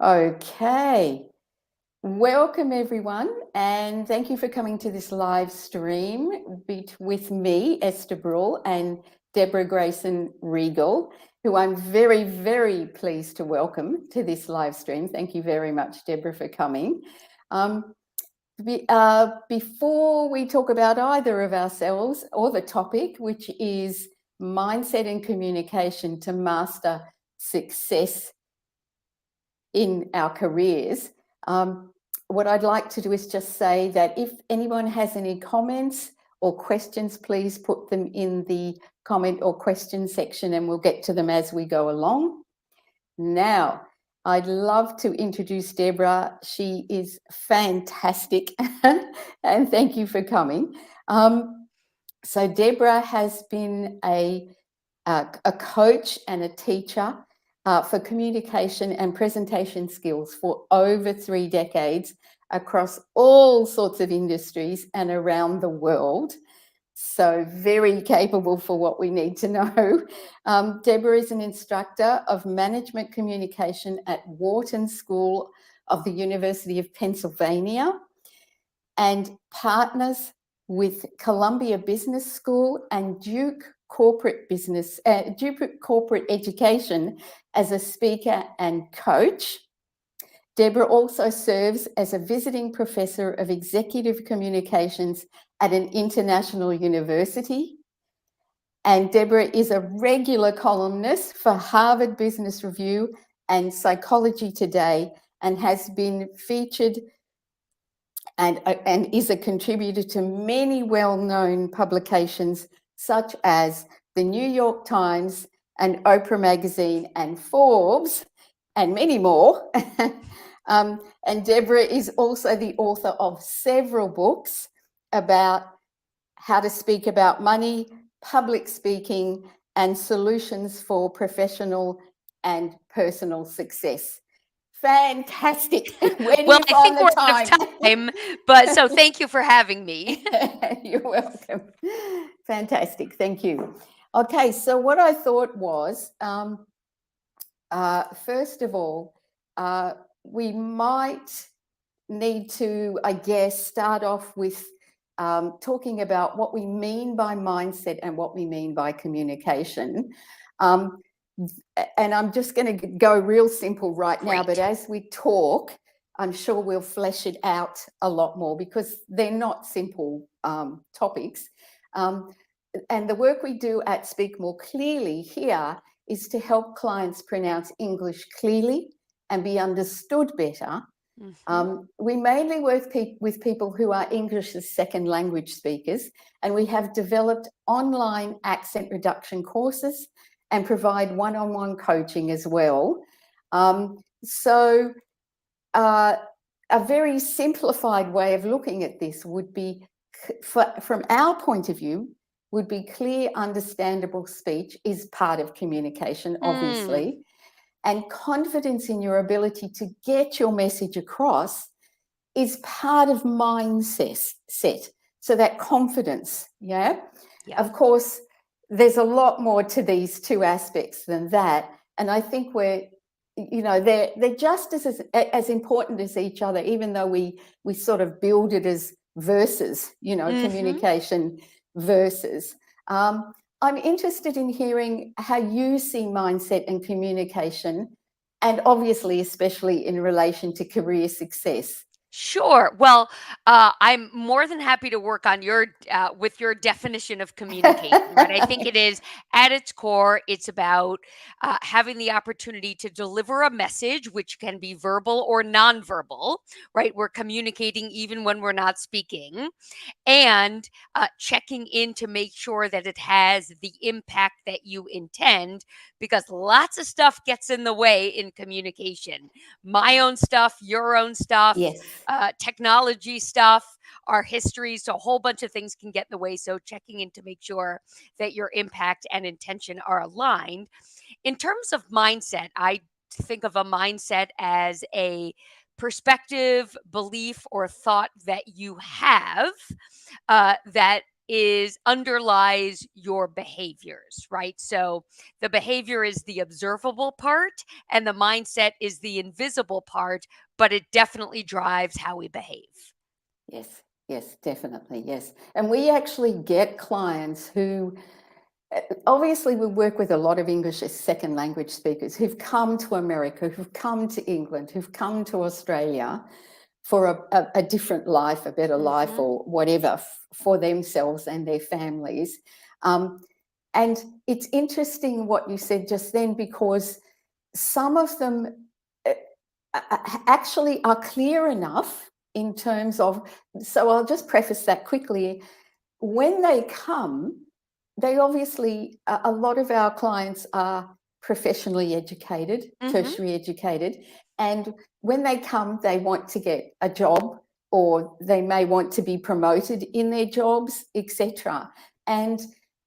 Okay. Welcome, everyone, and thank you for coming to this live stream with me, Esther Bruhl, and Deborah Grayson Riegel, who I'm very, very pleased to welcome to this live stream. Thank you very much, Deborah, for coming. Before we talk about either of ourselves or the topic, which is mindset and communication to master success in our careers, what I'd like to do is just say that if anyone has any comments or questions, please put them in the comment or question section and we'll get to them as we go along. Now, I'd love to introduce Deborah. She is fantastic and thank you for coming. So Deborah has been a coach and a teacher for communication and presentation skills for over 3 decades across all sorts of industries and around the world. So very capable for what we need to know. Deborah is an instructor of management communication at Wharton School of the University of Pennsylvania and partners with Columbia Business School and Duke Corporate Education as a speaker and coach. Deborah also serves as a visiting professor of executive communications at an international university. And Deborah is a regular columnist for Harvard Business Review and Psychology Today and has been featured and is a contributor to many well-known publications such as the New York Times and Oprah Magazine and Forbes and many more. And Deborah is also the author of several books about how to speak about money, public speaking, and solutions for professional and personal success. Fantastic. Where do Well, you I find think the we're time? out of time, but so thank you for having me. You're welcome. Fantastic. Thank you. Okay, so what I thought was, first of all, we might need to, I guess, start off with talking about what we mean by mindset and what we mean by communication. And I'm just going to go real simple right now, but as we talk, I'm sure we'll flesh it out a lot more because they're not simple topics. And the work we do at Speak More Clearly here is to help clients pronounce English clearly and be understood better. We mainly work with people who are English as second language speakers, and we have developed online accent reduction courses and provide one-on-one coaching as well. So a very simplified way of looking at this would be, from our point of view, would be clear, understandable speech is part of communication, obviously. And confidence in your ability to get your message across is part of mindset. So that confidence, yeah? Of course, there's a lot more to these two aspects than that. And I think they're just as important as each other, even though we sort of build it as verses, communication verses. I'm interested in hearing how you see mindset and communication, and obviously, especially in relation to career success. Sure. Well, I'm more than happy to work on with your definition of communication. Right? I think it is at its core. It's about having the opportunity to deliver a message, which can be verbal or nonverbal. Right? We're communicating even when we're not speaking, and checking in to make sure that it has the impact that you intend, because lots of stuff gets in the way in communication. My own stuff, your own stuff, Yes. Technology stuff, our history. So a whole bunch of things can get in the way. So checking in to make sure that your impact and intention are aligned. In terms of mindset, I think of a mindset as a perspective, belief, or thought that you have that underlies your behaviors, right? So the behavior is the observable part and the mindset is the invisible part, but it definitely drives how we behave. Yes, yes, definitely, yes. And we actually get clients who, obviously we work with a lot of English as second language speakers who've come to America, who've come to England, who've come to Australia for a different life, a better life, or whatever, for themselves and their families. And it's interesting what you said just then, because some of them actually are clear enough in terms of, so I'll just preface that quickly. When they come, they obviously, a lot of our clients are professionally educated, tertiary educated, and when they come, they want to get a job, or they may want to be promoted in their jobs, etc. And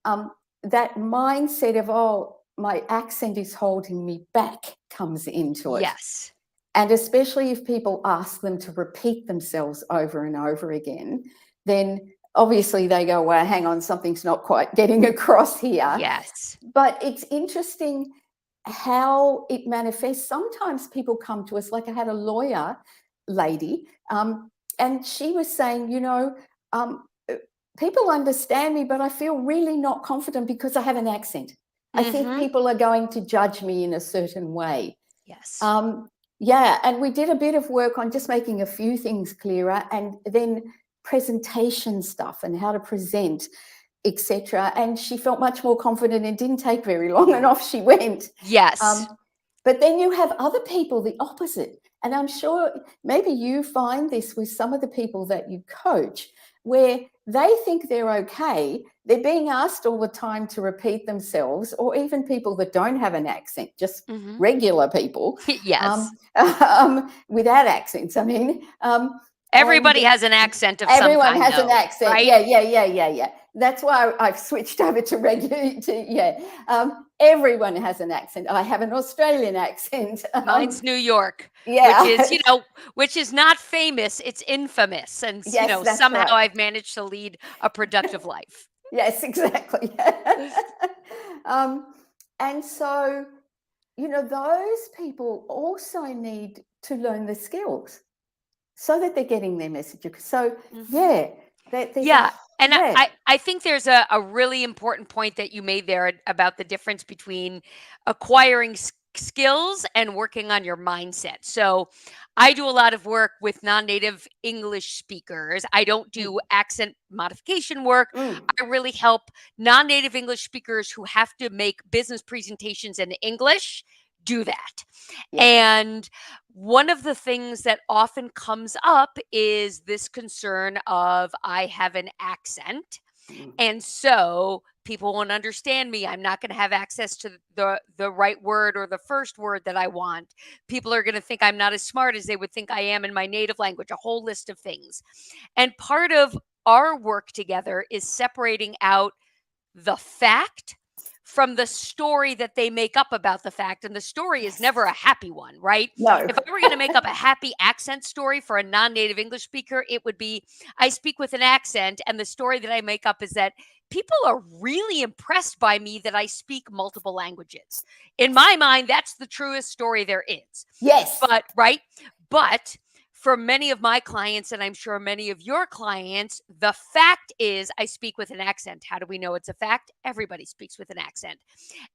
that mindset of, oh, my accent is holding me back, comes into it. Yes. And especially if people ask them to repeat themselves over and over again, then obviously they go, well, hang on, something's not quite getting across here. Yes. But it's interesting how it manifests. Sometimes people come to us, like I had a lawyer lady, and she was saying, people understand me, but I feel really not confident because I have an accent. I think people are going to judge me in a certain way. Yes. Yeah, and we did a bit of work on just making a few things clearer, and then presentation stuff and how to present, etc. And she felt much more confident. It didn't take very long, and off she went. Yes. But then you have other people, the opposite. And I'm sure maybe you find this with some of the people that you coach, where they think they're okay. They're being asked all the time to repeat themselves, or even people that don't have an accent, just regular people. Yes. Without accents, I mean. Everybody has an accent of some kind. Everyone has an accent. Right? Yeah. That's why I've switched over to regular. Everyone has an accent. I have an Australian accent. Mine's New York. Yeah. which is not famous, it's infamous. And Yes, somehow right. I've managed to lead a productive life. Yes, exactly. And so, those people also need to learn the skills so that they're getting their message. So, And yeah. I think there's a really important point that you made there about the difference between acquiring skills and working on your mindset. So I do a lot of work with non-native English speakers. I don't do accent modification work. I really help non-native English speakers who have to make business presentations in English do that. Yes. And one of the things that often comes up is this concern of, I have an accent, and so people won't understand me. I'm not going to have access to the right word or the first word that I want. People are going to think I'm not as smart as they would think I am in my native language, a whole list of things. And part of our work together is separating out the fact from the story that they make up about the fact. And the story is never a happy one, right? No. If I were going to make up a happy accent story for a non-native English speaker, it would be, I speak with an accent, and the story that I make up is that people are really impressed by me that I speak multiple languages. In my mind, that's the truest story there is. Yes. But for many of my clients, and I'm sure many of your clients, the fact is I speak with an accent. How do we know it's a fact? Everybody speaks with an accent.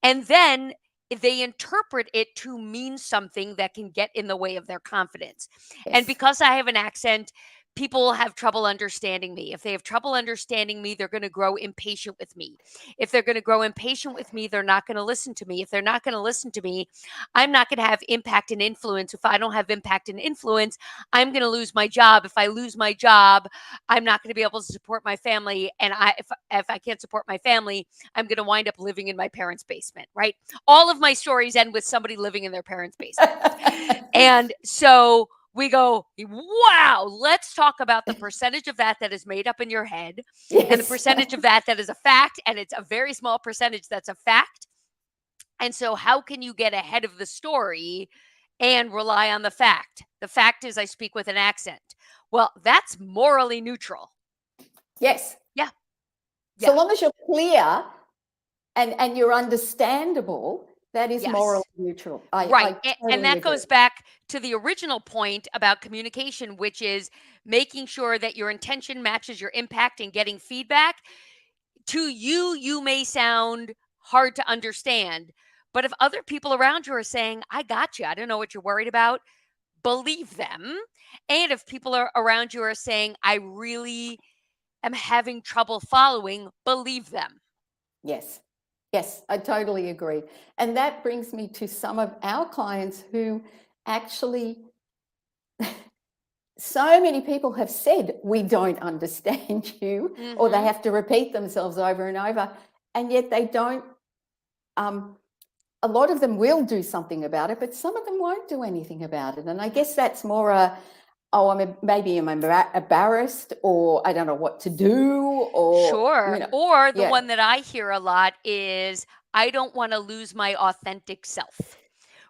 And then they interpret it to mean something that can get in the way of their confidence. Yes. And because I have an accent, people have trouble understanding me. If they have trouble understanding me, they're going to grow impatient with me. If they're going to grow impatient with me, they're not going to listen to me. If they're not going to listen to me, I'm not going to have impact and influence. If I don't have impact and influence, I'm going to lose my job. If I lose my job, I'm not going to be able to support my family. And if I can't support my family, I'm going to wind up living in my parents' basement, right? All of my stories end with somebody living in their parents' basement. And so we go, wow, let's talk about the percentage of that is made up in your head, and the percentage of that is a fact. And it's a very small percentage that's a fact. And so how can you get ahead of the story and rely on the fact? The fact is I speak with an accent. Well, that's morally neutral. Yes. Yeah. So Yeah. long as you're clear and you're understandable, that is moral Yes. neutral. Right. I And totally that agree. goes back to the original point about communication, which is making sure that your intention matches your impact and getting feedback. To you, you may sound hard to understand. But if other people around you are saying, I got you, I don't know what you're worried about, believe them. And if people are around you are saying, I really am having trouble following, believe them. Yes. Yes, I totally agree. And that brings me to some of our clients who actually, so many people have said, we don't understand you, or they Mm-hmm. have to repeat themselves over and over, and yet they don't. A lot of them will do something about it, but some of them won't do anything about it. And I guess that's more maybe I'm embarrassed, or I don't know what to do, or, Sure. Or the yeah, one that I hear a lot is, I don't want to lose my authentic self.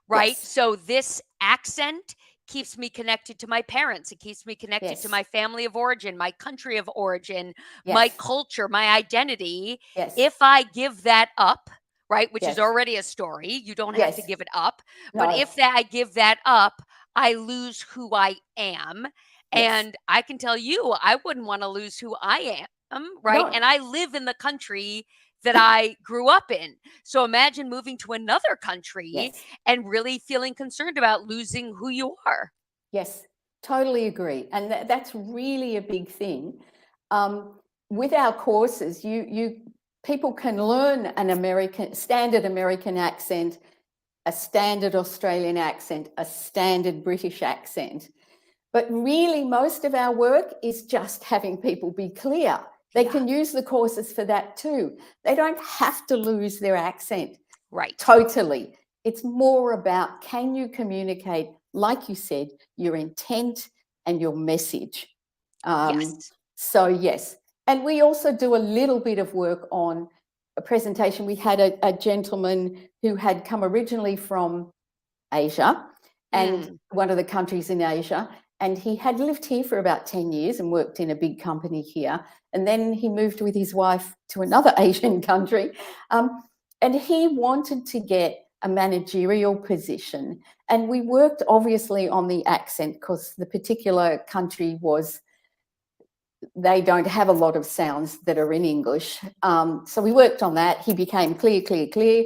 Right? yes, So this accent keeps me connected to my parents. It keeps me connected to yes, my family of origin, my country of origin, my yes, culture, my identity. yes, If I give that up, right, which is yes, already a story, you don't have to yes, give it up. But no, if that I give that up, I lose who I am. yes, And I can tell you, I wouldn't want to lose who I am, right? no, And I live in the country that I grew up in. So imagine moving to another country yes. and really feeling concerned about losing who you are. Yes, totally agree. And that's really a big thing. Um, with our courses, people can learn an standard American accent, a standard Australian accent, a standard British accent. But really, most of our work is just having people be clear. They Yeah, can use the courses for that too. They don't have to lose their accent. right. Totally. It's more about, can you communicate, like you said, your intent and your message. Um, Yes. so, yes. And we also do a little bit of work on a presentation. We had a gentleman who had come originally from Asia, and Mm, one of the countries in Asia. And he had lived here for about 10 years and worked in a big company here. And then he moved with his wife to another Asian country. And he wanted to get a managerial position. And we worked obviously on the accent, because the particular country they don't have a lot of sounds that are in English. So we worked on that. He became clear, clear, clear.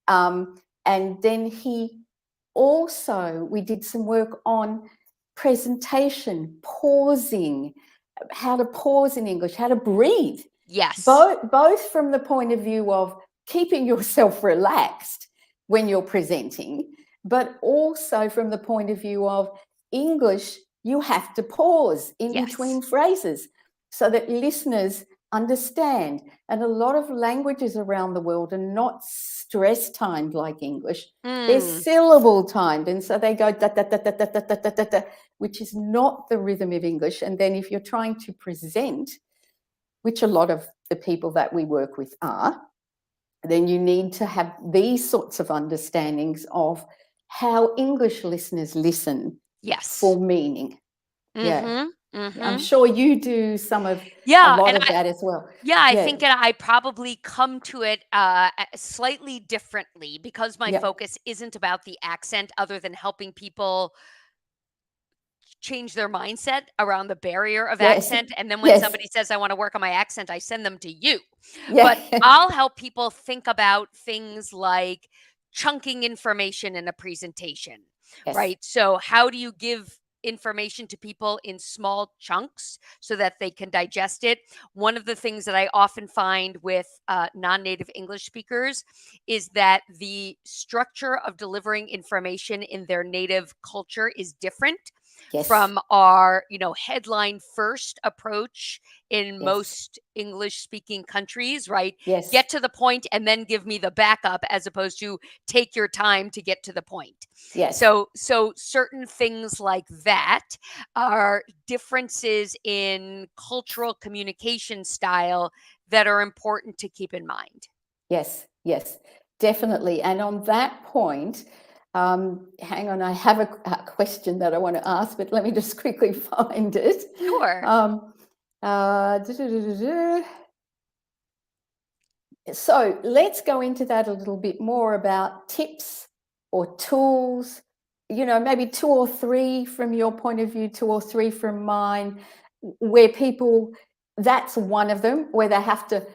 And then we did some work on presentation, pausing, how to pause in English, how to breathe, yes. both from the point of view of keeping yourself relaxed when you're presenting, but also from the point of view of English, you have to pause in Yes. between phrases so that listeners understand. And a lot of languages around the world are not stress timed like English. They're Mm, syllable timed. And so they go da, da, da, da, da, da, da, da, da, da, which is not the rhythm of English. And then if you're trying to present, which a lot of the people that we work with are, then you need to have these sorts of understandings of how English listeners listen yes. for meaning. Yeah. Mm-hmm. I'm Mm-hmm. sure you do a Yeah. lot And of that as well. I Yeah. think that I probably come to it slightly differently because my Yeah. focus isn't about the accent other than helping people change their mindset around the barrier of Yes. accent. And then when Yes. somebody says, I want to work on my accent, I send them to you. But Yeah. I'll help people think about things like chunking information in a presentation, Yes. right? So, how do you give information to people in small chunks so that they can digest it? One of the things that I often find with non native English speakers is that the structure of delivering information in their native culture is different Yes. from our, headline first approach in Yes. most English speaking countries, right? Yes. Get to the point and then give me the backup as opposed to take your time to get to the point. Yes. So certain things like that are differences in cultural communication style that are important to keep in mind. Yes. Yes. Definitely. And on that point, hang on, I have a question that I want to ask, but let me just quickly find it. Sure. Um, uh, duh, duh, duh, duh, duh. So let's go into that a little bit more about tips or tools, maybe 2 or 3 from your point of view, 2 or 3 from mine, where people, that's one of them, where they have to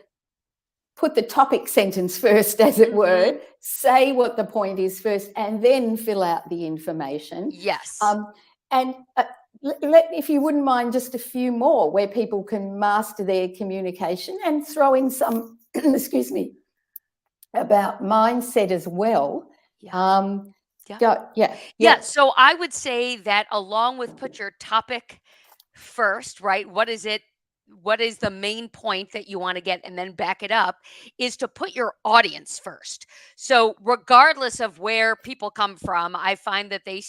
put the topic sentence first, as it were, say what the point is first, and then fill out the information. Yes. And if you wouldn't mind, just a few more where people can master their communication, and throw in some, excuse me, about mindset as well. Yeah. So I would say that along with put your topic first, right? What is it? What is the main point that you want to get, and then back it up, is to put your audience first. So regardless of where people come from, I find that they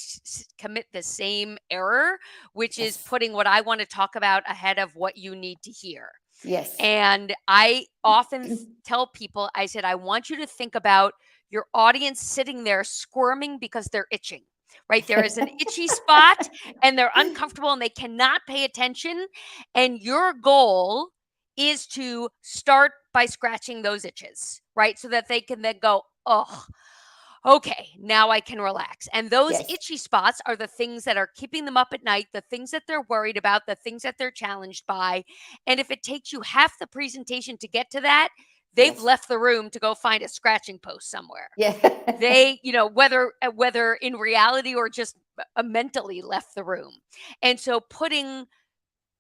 commit the same error, which is putting what I want to talk about ahead of what you need to hear. Yes. And I often tell people, I said, I want you to think about your audience sitting there squirming because they're itching. Right? There is an itchy spot and they're uncomfortable and they cannot pay attention. And your goal is to start by scratching those itches, right? So that they can then go, oh, okay, now I can relax. And those itchy spots are the things that are keeping them up at night, the things that they're worried about, the things that they're challenged by. And if it takes you half the presentation to get to that, they've left the room to go find a scratching post somewhere. Yeah. They, whether in reality or just mentally left the room. And so putting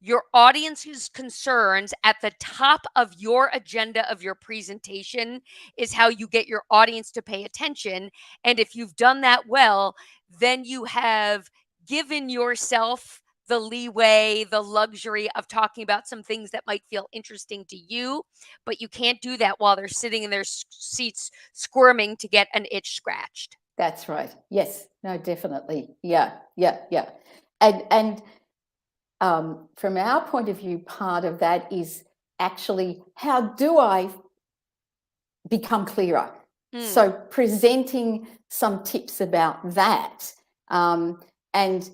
your audience's concerns at the top of your agenda of your presentation is how you get your audience to pay attention. And if you've done that well, then you have given yourself the leeway, the luxury of talking about some things that might feel interesting to you, but you can't do that while they're sitting in their seats squirming to get an itch scratched. That's right. Yes. No, definitely. Yeah. And from our point of view, part of that is actually, how do I become clearer? So presenting some tips about that, and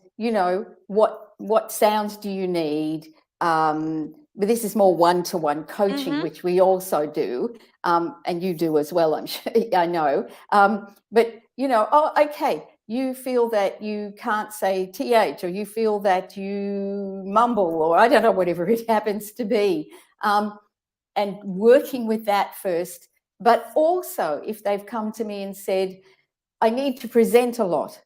what sounds do you need? But this is more one-to-one coaching, which we also do, and you do as well, I'm sure. I know. But okay, you feel that you can't say TH, or you feel that you mumble, or I don't know, whatever it happens to be, and working with that first. But also, if they've come to me and said, I need to present a lot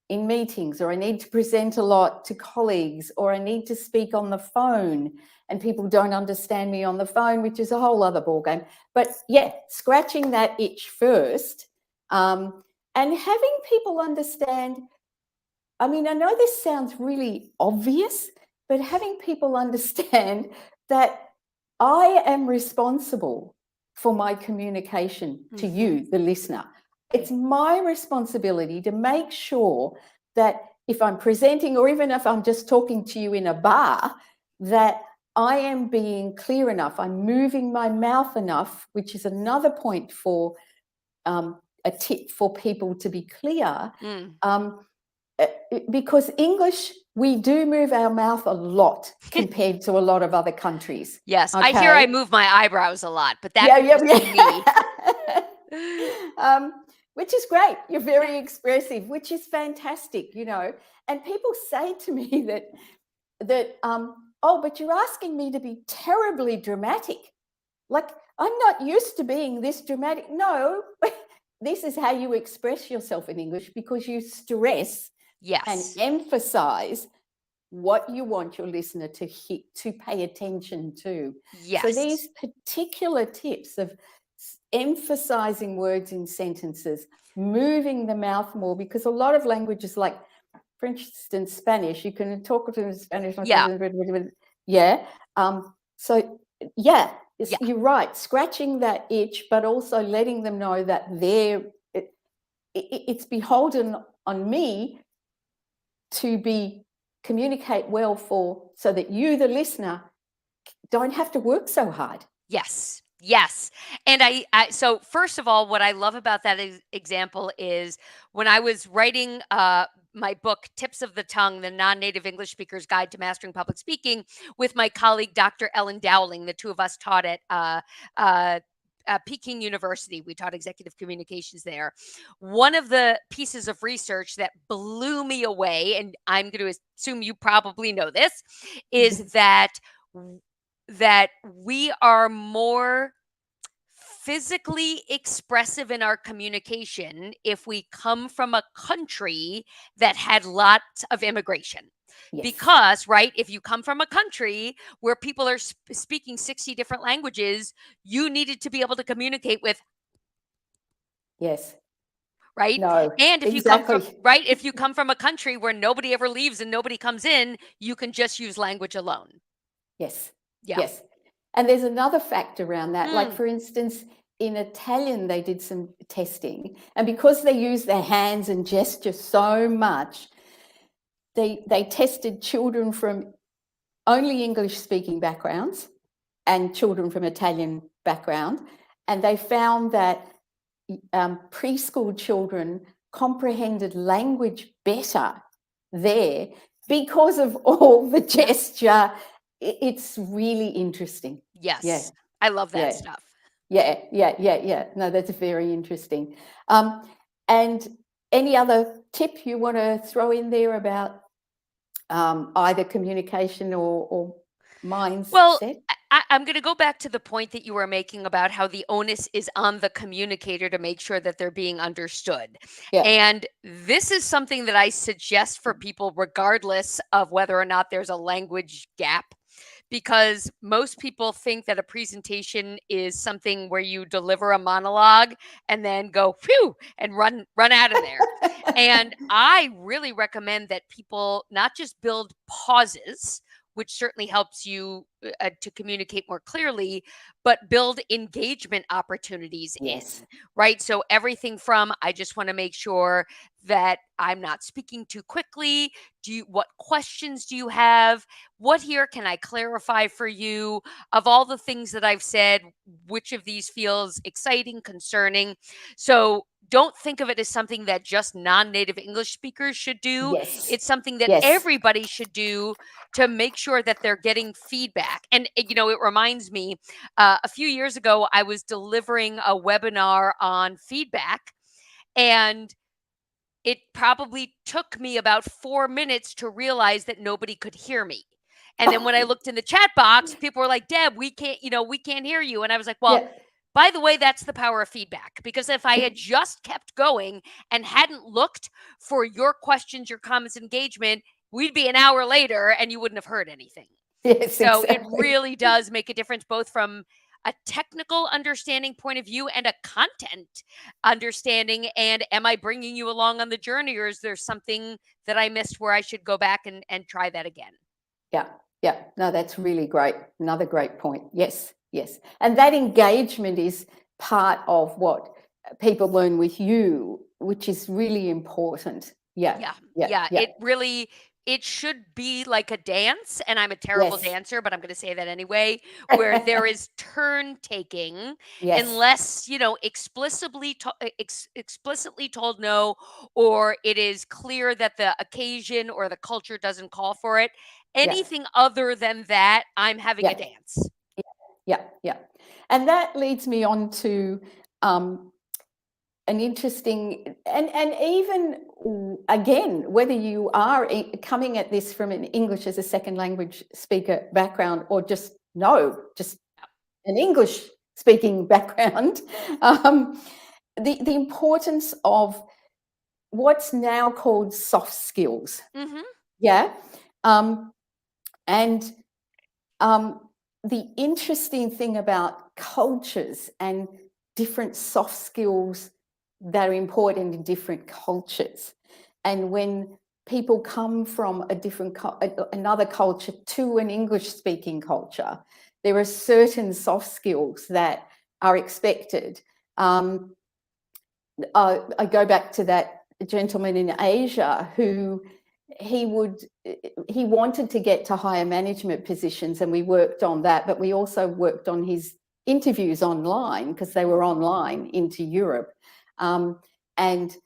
in meetings, or I need to present a lot to colleagues, or I need to speak on the phone, and people don't understand me on the phone, which is a whole other ballgame. But yeah, scratching that itch first, and having people understand. I mean, I know this sounds really obvious, but having people understand that I am responsible for my communication to you, the listener. It's my responsibility to make sure that if I'm presenting, or even if I'm just talking to you in a bar, that I am being clear enough, I'm moving my mouth enough, which is another point for a tip for people to be clear. Because English, we do move our mouth a lot compared to a lot of other countries. Yes, okay? I hear I move my eyebrows a lot, but that's me. Which is great. You're very expressive, which is fantastic, And people say to me that oh, but you're asking me to be terribly dramatic. Like, I'm not used to being this dramatic. No, this is how you express yourself in English, because you stress and emphasize what you want your listener to pay attention to. So these particular tips of emphasizing words in sentences, moving the mouth more, because a lot of languages, like for instance Spanish, you can talk to in Spanish. You're right, scratching that itch, but also letting them know that it's beholden on me to communicate well so that you, the listener, don't have to work so hard. Yes. And so first of all, what I love about that example is when I was writing my book, Tips of the Tongue, the Non-Native English Speaker's Guide to Mastering Public Speaking, with my colleague, Dr. Ellen Dowling. The two of us taught it Peking University. We taught executive communications there. One of the pieces of research that blew me away, and I'm going to assume you probably know this, is that we are more physically expressive in our communication if we come from a country that had lots of immigration. Yes. Because, right, if you come from a country where people are speaking 60 different languages, you needed to be able to communicate with, Yes. right? No, And if exactly. if you come from a country where nobody ever leaves and nobody comes in, you can just use language alone. Yes. Yeah. Yes. And there's another fact around that. Like, Mm. for instance, in Italian, they did some testing, and because they use their hands and gesture so much, they tested children from only English-speaking backgrounds and children from Italian background, and they found that preschool children comprehended language better there because of all the gesture. It's really interesting. Yes. Yeah. I love that Yeah. stuff. Yeah. No, that's very interesting. And any other tip you want to throw in there about either communication or mindset? Well, I'm going to go back to the point that you were making about how the onus is on the communicator to make sure that they're being understood. Yeah. And this is something that I suggest for people, regardless of whether or not there's a language gap, because most people think that a presentation is something where you deliver a monologue and then go phew and run out of there. And I really recommend that people not just build pauses, which certainly helps you to communicate more clearly, but build engagement opportunities Yes. in, right? So everything from, I just want to make sure that I'm not speaking too quickly. What questions do you have? What here can I clarify for you? Of all the things that I've said, which of these feels exciting, concerning? So don't think of it as something that just non-native English speakers should do. Yes. It's something that Yes. everybody should do to make sure that they're getting feedback. And, it reminds me, a few years ago, I was delivering a webinar on feedback, and it probably took me about 4 minutes to realize that nobody could hear me. And then when I looked in the chat box, people were like, Deb, we can't hear you. And I was like, well, Yeah. by the way, that's the power of feedback, because if I had just kept going and hadn't looked for your questions, your comments, engagement, we'd be an hour later and you wouldn't have heard anything. Yes, So it exactly. really does make a difference, both from a technical understanding point of view and a content understanding. And am I bringing you along on the journey, or is there something that I missed where I should go back and try that again? Yeah. No, that's really great. Another great point. Yes. And that engagement is part of what people learn with you, which is really important. Yeah. It should be like a dance, and I'm a terrible Yes. dancer, but I'm going to say that anyway, where there is turn taking, Yes. unless, explicitly told no, or it is clear that the occasion or the culture doesn't call for it. Anything other than that, I'm having a dance. Yeah. And that leads me on to an interesting, and even again, whether you are coming at this from an English as a second language speaker background, or just an English speaking background, the importance of what's now called soft skills. Mm-hmm. Yeah. And the interesting thing about cultures and different soft skills that are important in different cultures, and when people come from another culture to an English speaking culture, there are certain soft skills that are expected. I go back to that gentleman in Asia who he wanted to get to higher management positions, and we worked on that, but we also worked on his interviews online, because they were online into Europe. And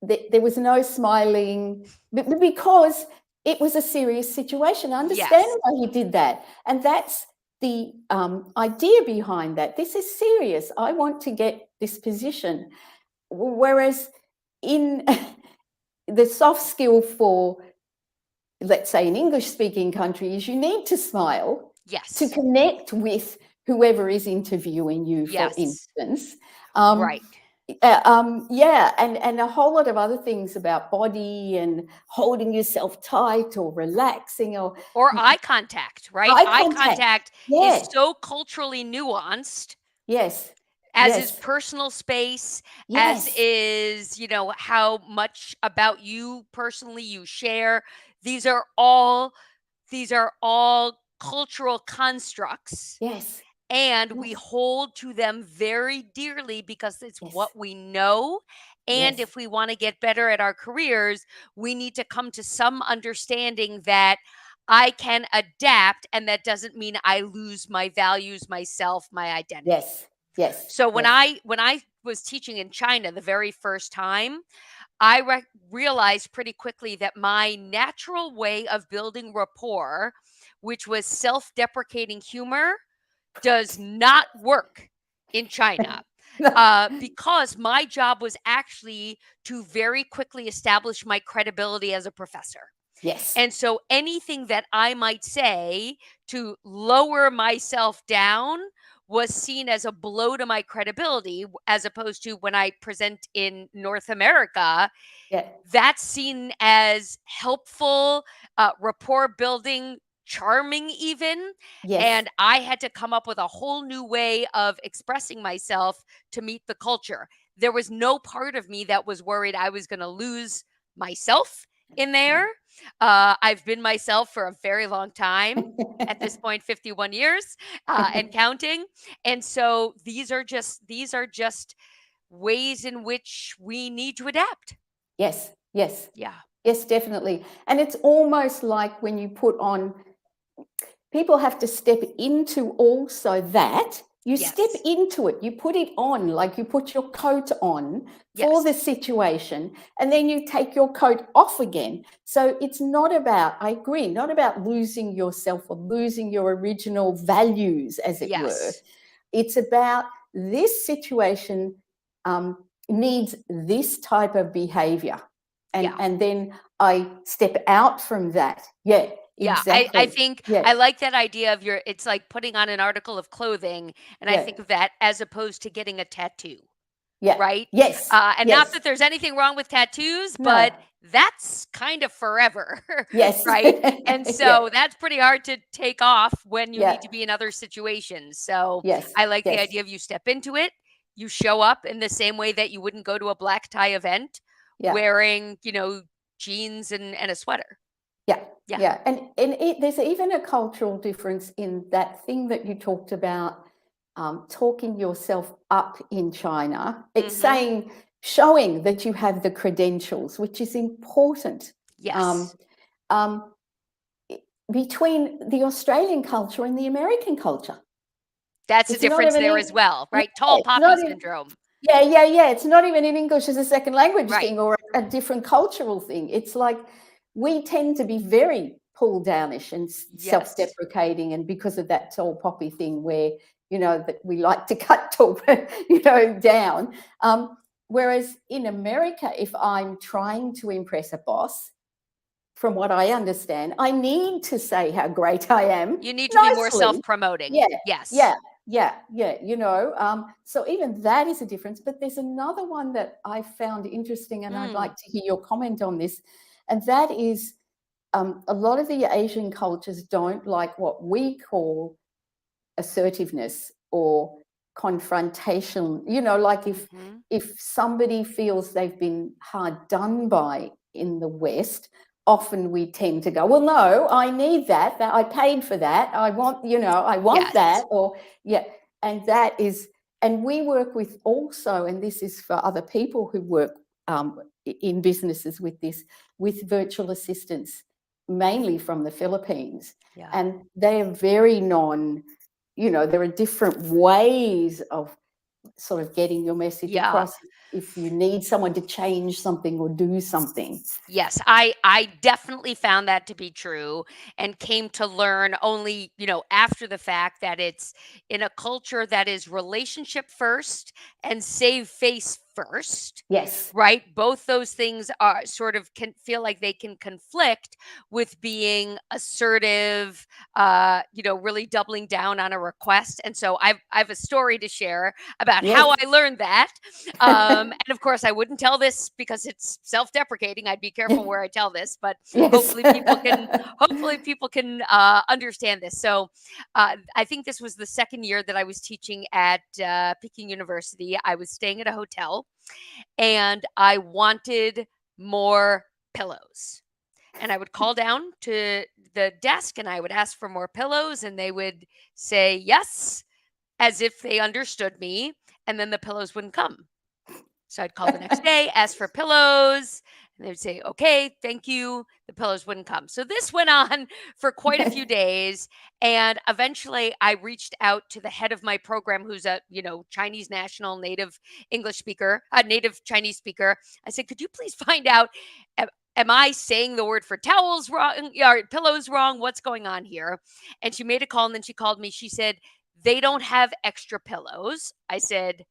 there was no smiling, because it was a serious situation. I understand why he did that. And that's the idea behind that, this is serious. I want to get this position. Whereas in the soft skill for, let's say, an English-speaking country is you need to smile to Yes. connect with whoever is interviewing you, for Yes. instance. Right. Yeah, and a whole lot of other things about body and holding yourself tight or relaxing or Or eye contact, right? eye Eye contact. contact is Yeah, so culturally nuanced, yes, as is yes, personal space, as yes, is, how much about you personally you share. These are all these are all cultural constructs, yes, and we yes, hold to them very dearly because it's yes, what we know. And yes, if we want to get better at our careers, we need to come to some understanding that I can adapt, and that doesn't mean I lose my values, myself, my identity. yes, yes, So when yes, I was teaching in China the very first time, I realized pretty quickly that my natural way of building rapport, which was self-deprecating humor, does not work in China, because my job was actually to very quickly establish my credibility as a professor. yes, And so anything that I might say to lower myself down was seen as a blow to my credibility, as opposed to when I present in North America, yeah, that's seen as helpful, rapport building, charming even. yes, And I had to come up with a whole new way of expressing myself to meet the culture. There was no part of me that was worried I was going to lose myself in there. I've been myself for a very long time. At this point, 51 years and counting. And so these are just ways in which we need to adapt. yes, yes, Yeah. yes, definitely. And it's almost like when you put on, people have to step into also that. You step Yes. into it, you put it on, like you put your coat on for the Yes. situation, and then you take your coat off again. So it's not about, I agree, not about losing yourself or losing your original values, as it were. Yes. It's about this situation needs this type of behavior. Yeah. And then I step out from that. Yeah, Yeah. I exactly. think Yeah, I like that idea of it's like putting on an article of clothing. And I yeah, think of that as opposed to getting a tattoo. yeah. Right? Yes, And not yes. that there's anything wrong with tattoos, No. but that's kind of forever, Yes. right? And Yeah, so that's pretty hard to take off when you yeah. need to be in other situations. So Yes, I like the yes. idea of you step into it, you show up in the same way that you wouldn't go to a black tie event Yeah, wearing, jeans and a sweater. yeah, Yeah. yeah. There's even a cultural difference in that thing that you talked about, talking yourself up in China. It's Mhm. saying, showing that you have the credentials, which is important. Um, Yes. um, Between the Australian culture and the American culture. That's a It's not difference even there in, as well, yeah, right? Tall it's poppy not even, syndrome. yeah, yeah, yeah. It's not even in English as a second language Right. thing or a different cultural thing. It's like we tend to be very pull downish and Yes. self-deprecating, and because of that tall poppy thing, where that we like to cut tall, down. Whereas in America, if I'm trying to impress a boss, from what I understand, I need to say how great I am You need to be more nicely. self-promoting. Yeah, Yes. yeah, yeah, yeah. So even that is a difference. But there's another one that I found interesting, and I'd Mm. like to hear your comment on this, and that is a lot of the Asian cultures don't like what we call assertiveness or confrontation. Like Mhm. if somebody feels they've been hard done by in the West, often we tend to go, well, no, I need that I paid for that, I want that, Yes. or yeah. And that is, and we work with also, and this is for other people who work in businesses with this, with virtual assistants, mainly from the Philippines. Yeah. And they are very there are different ways of sort of getting your message Yeah. across if you need someone to change something or do something. Yes, I definitely found that to be true and came to learn only, after the fact that it's in a culture that is relationship first and save face first, Yes. right? Both those things are sort of can feel like they can conflict with being assertive, really doubling down on a request. And so I've a story to share about Yes. how I learned that. And of course, I wouldn't tell this because it's self-deprecating. I'd be careful where I tell this, but Yes. hopefully people can understand this. So I think this was the second year that I was teaching at Peking University. I was staying at a hotel, and I wanted more pillows. And I would call down to the desk and I would ask for more pillows, and they would say yes, as if they understood me, and then the pillows wouldn't come. So I'd call the next day, ask for pillows, and they'd say, okay, thank you. The pillows wouldn't come. So this went on for quite a few days. And eventually I reached out to the head of my program, who's a, Chinese national native English speaker, a native Chinese speaker. I said, could you please find out, am I saying the word for towels wrong, or pillows wrong? What's going on here? And she made a call, and then she called me. She said, they don't have extra pillows. I said,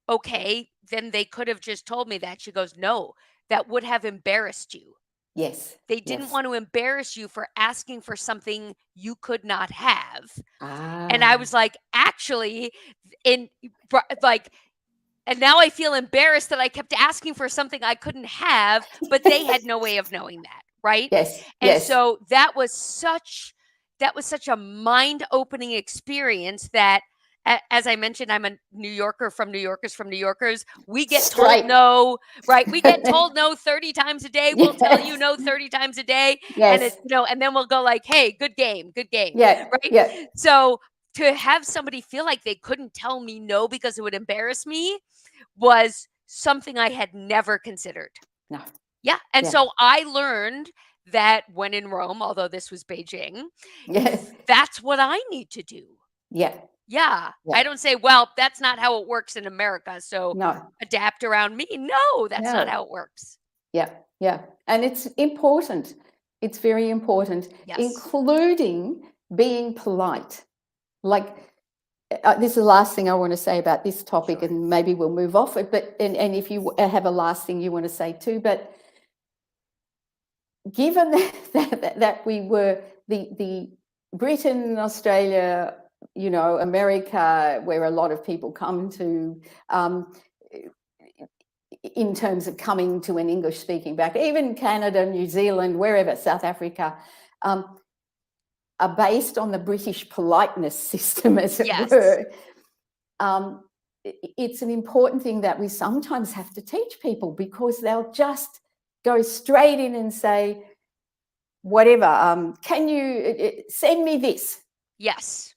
okay, then they could have just told me that. She goes, no, that would have embarrassed you. Yes. They didn't want to embarrass you for asking for something you could not have. And I was like, actually, and now I feel embarrassed that I kept asking for something I couldn't have, but they had no way of knowing that, right? Yes. And so that was such a mind-opening experience that, as I mentioned, I'm a New Yorker from New Yorkers. We get told no, right? We get told no 30 times a day. We'll tell you no 30 times a day. And Yes. and then we'll go like, hey, good game. Yeah. Right? Yeah. So to have somebody feel like they couldn't tell me no because it would embarrass me was something I had never considered. No. Yeah. And so I learned that when in Rome, although this was Beijing, that's what I need to do. Yeah. Yeah. I don't say, well, that's not how it works in America, so adapt around me. No, that's not how it works. Yeah. Yeah. And it's important. It's very important, including being polite. Like, this is the last thing I want to say about this topic, and maybe we'll move off it. But and if you have a last thing you want to say too, but given that we were the Britain, Australia, America, where a lot of people come to, in terms of coming to an English-speaking back, even Canada, New Zealand, wherever, South Africa, are based on the British politeness system, as it were. It's an important thing that we sometimes have to teach people, because they'll just go straight in and say, whatever, can you send me this? Yes.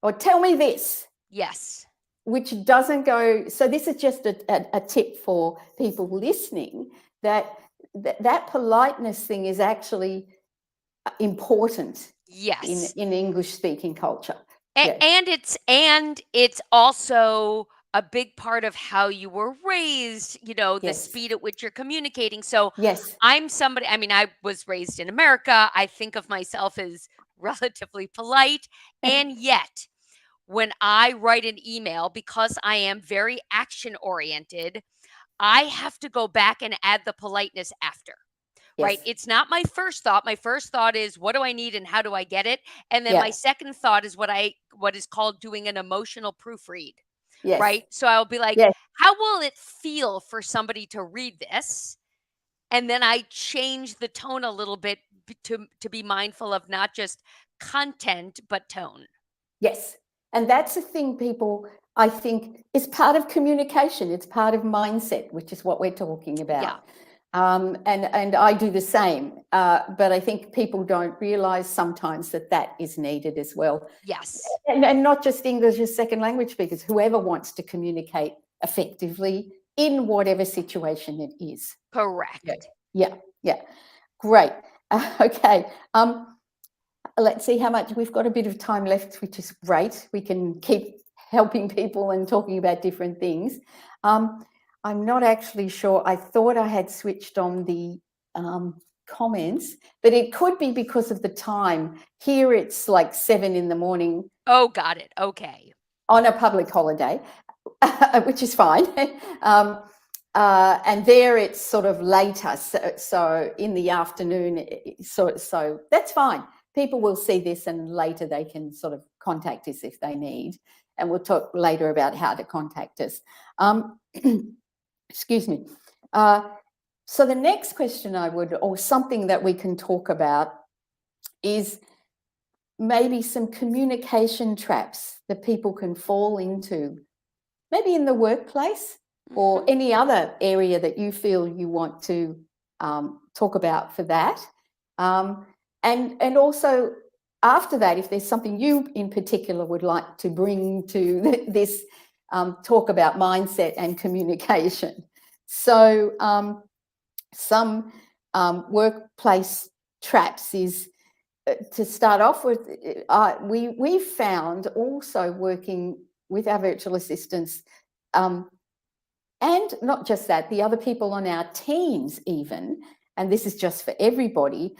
Or tell me this? Yes. Which doesn't go, so this is just a tip for people listening, that politeness thing is actually important. Yes. In English speaking culture. And it's also a big part of how you were raised, the speed at which you're communicating. So I'm somebody, I was raised in America. I think of myself as relatively polite. And yet, when I write an email, because I am very action oriented, I have to go back and add the politeness after. Right? It's not my first thought. My first thought is, what do I need and how do I get it? And then my second thought is what is called doing an emotional proofread. Right? So I'll be like, how will it feel for somebody to read this? And then I change the tone a little bit to be mindful of not just content, but tone. Yes. And that's a thing people, I think, is part of communication. It's part of mindset, which is what we're talking about. Yeah. And I do the same, but I think people don't realize sometimes that is needed as well. Yes. And not just English as second language speakers, whoever wants to communicate effectively in whatever situation it is. Correct. Yeah. Great. Okay. Let's see how much, we've got a bit of time left, which is great. We can keep helping people and talking about different things. I'm not actually sure. I thought I had switched on the comments, but it could be because of the time. Here it's like 7 in the morning Oh, got it. Okay. on a public holiday, which is fine. And there it's sort of later, so in the afternoon, so that's fine. People will see this and later they can sort of contact us if they need, and we'll talk later about how to contact us. Excuse me. So the next question or something that we can talk about is maybe some communication traps that people can fall into, maybe in the workplace or any other area that you feel you want to talk about for that. And also after that, if there's something you in particular would like to bring to this talk about mindset and communication. So some workplace traps is, to start off with, we found also working with our virtual assistants, and not just that, the other people on our teams even, and this is just for everybody,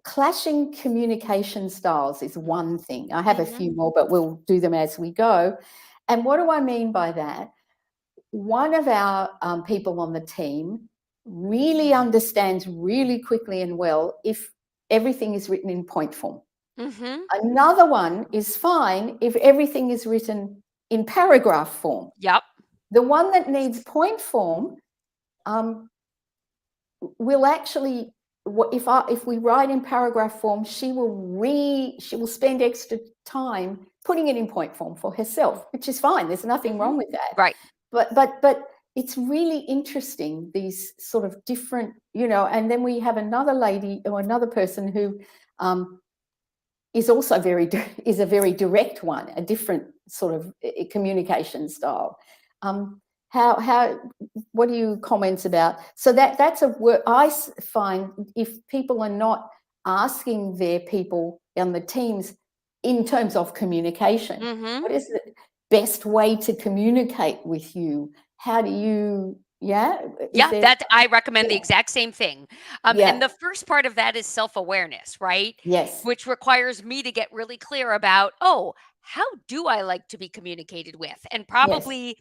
clashing communication styles is one thing. I have a few more, but we'll do them as we go. And what do I mean by that? One of our people on the team really understands really quickly and well if everything is written in point form. Another one is fine if everything is written in paragraph form. Yep. The one that needs point form will actually, if we write in paragraph form, she will spend extra time putting it in point form for herself, which is fine. There's nothing wrong with that. Right. But it's really interesting, these sort of different, and then we have another lady or another person who is also is a very direct one, a different sort of communication style. What do you comments about? So that's a work. I find if people are not asking their people on the teams in terms of communication, what is the best way to communicate with you? How do you, I recommend the exact same thing. And the first part of that is self-awareness, right? Yes. Which requires me to get really clear about, how do I like to be communicated with? And probably,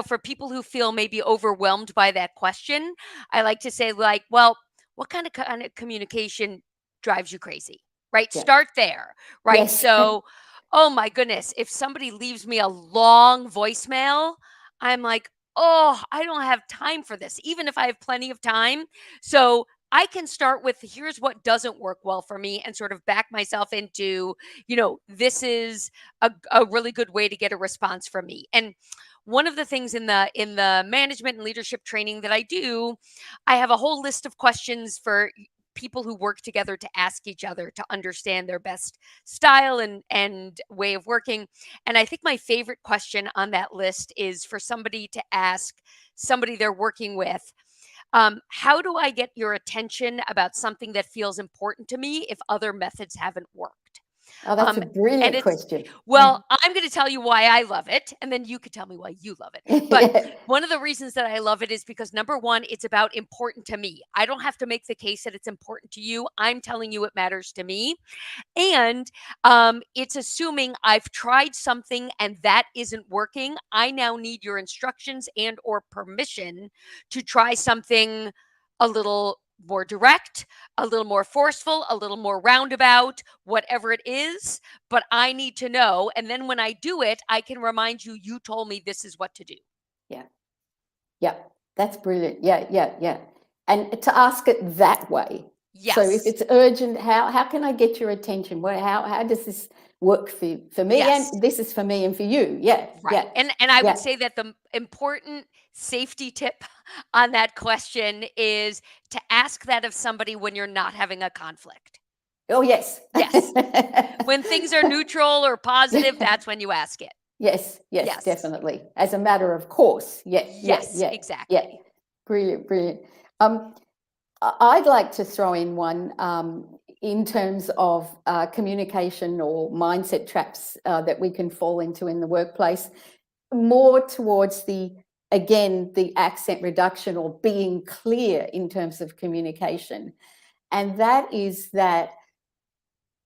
for people who feel maybe overwhelmed by that question, I like to say, like, well, what kind of communication drives you crazy, right? Yeah. Start there, right? Yes. So, oh my goodness, if somebody leaves me a long voicemail, I'm like, oh, I don't have time for this, even if I have plenty of time. So I can start with, here's what doesn't work well for me, and sort of back myself into, this is a really good way to get a response from me. And one of the things in the management and leadership training that I do, I have a whole list of questions for people who work together to ask each other to understand their best style and way of working. And I think my favorite question on that list is for somebody to ask somebody they're working with, how do I get your attention about something that feels important to me if other methods haven't worked? Oh, that's a And brilliant it's, question. well, I'm going to tell you why I love it, and then you could tell me why you love it. But one of the reasons that I love it is because, number one, it's about important to me. I don't have to make the case that it's important to you. I'm telling you it matters to me. And it's assuming I've tried something and that isn't working. I now need your instructions and or permission to try something a little more direct, a little more forceful, a little more roundabout, whatever it is. But I need to know. And then when I do it, I can remind you, you told me this is what to do. Yeah. Yeah. That's brilliant. Yeah. And to ask it that way. Yes. So if it's urgent, how can I get your attention? How does this work for me? Yes. And this is for me and for you. Yeah. Right. Yeah. And I would say that the important safety tip on that question is to ask that of somebody when you're not having a conflict. Oh, yes. Yes. When things are neutral or positive, that's when you ask it. Yes, definitely. As a matter of course. Yes, exactly. Yeah. Brilliant. I'd like to throw in one in terms of communication or mindset traps that we can fall into in the workplace. more towards the accent reduction or being clear in terms of communication. And that is that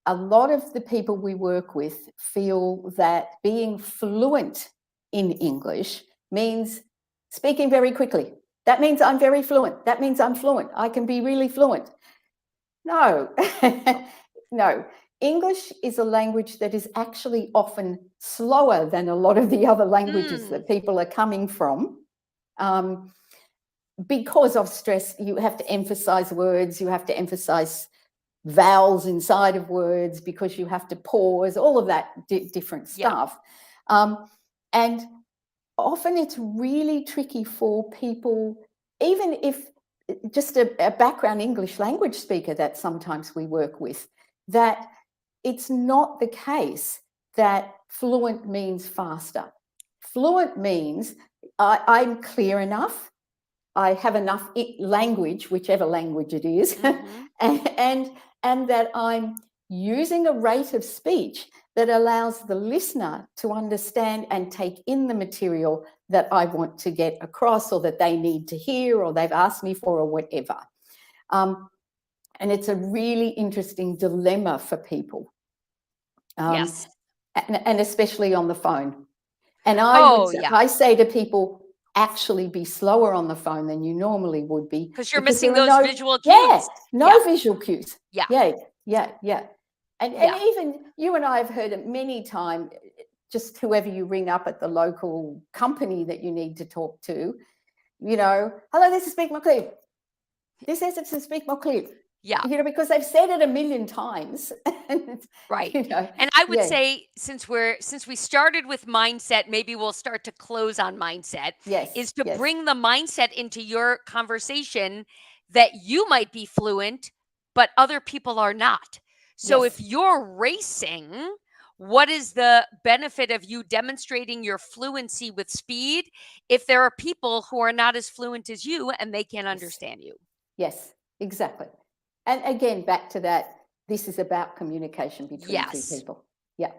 a lot of the people we work with feel that being fluent in English means speaking very quickly. That means I'm very fluent. That means I'm fluent. I can be really fluent. No, no. English is a language that is actually often slower than a lot of the other languages that people are coming from. Because of stress, you have to emphasize words, you have to emphasize vowels inside of words because you have to pause, all of that different stuff. And often it's really tricky for people, even if just a background English language speaker that sometimes we work with, that it's not the case that fluent means faster. Fluent means I'm clear enough, I have enough language, whichever language it is, and that I'm using a rate of speech that allows the listener to understand and take in the material that I want to get across, or that they need to hear, or they've asked me for, or whatever. And it's a really interesting dilemma for people. Yes. And especially on the phone. And I say to people, actually be slower on the phone than you normally would be. Because you're missing those visual cues. Visual cues. Yeah. And even you and I have heard it many times, just whoever you ring up at the local company that you need to talk to, hello, this is Speak More Clear. This is to Speak More Clear. Yeah. Because they've said it a million times. Right. And I would say, since we started with mindset, maybe we'll start to close on mindset. Yes. Is to bring the mindset into your conversation that you might be fluent, but other people are not. So if you're racing, what is the benefit of you demonstrating your fluency with speed if there are people who are not as fluent as you and they can't understand you? Yes, exactly. And again, back to that, this is about communication between two people. Yeah.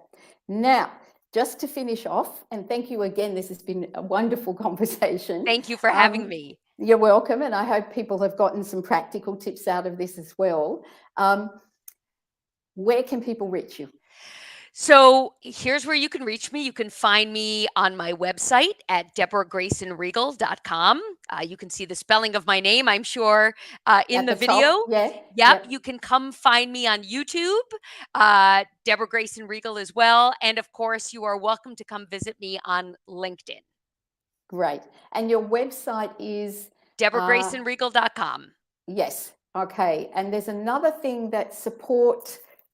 Now, just to finish off, and thank you again, this has been a wonderful conversation. Thank you for having me. You're welcome, and I hope people have gotten some practical tips out of this as well. Where can people reach you? So here's where you can reach me. You can find me on my website at deborahgraysonriegel.com. You can see the spelling of my name, I'm sure, in the video. Yep. You can come find me on YouTube, Deborah Grayson Riegel as well. And of course, you are welcome to come visit me on LinkedIn. Great. And your website is? deborahgraysonriegel.com. Yes. Okay. And there's another thing that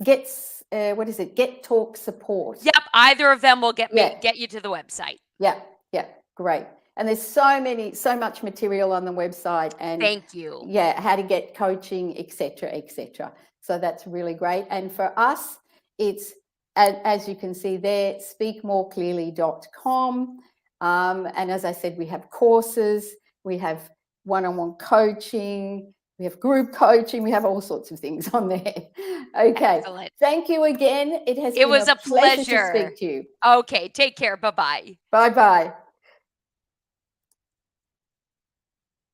gets Get Talk support. Yep, either of them will get you to the website. Yeah, great. And there's so much material on the website, and thank you. Yeah, how to get coaching, etc. So that's really great. And for us, it's as you can see there, speakmoreclearly.com. And as I said, we have courses, we have one-on-one coaching, we have group coaching, we have all sorts of things on there. Okay. Excellent. Thank you again. It was a pleasure to speak to you. Okay. Take care. Bye-bye. Bye-bye.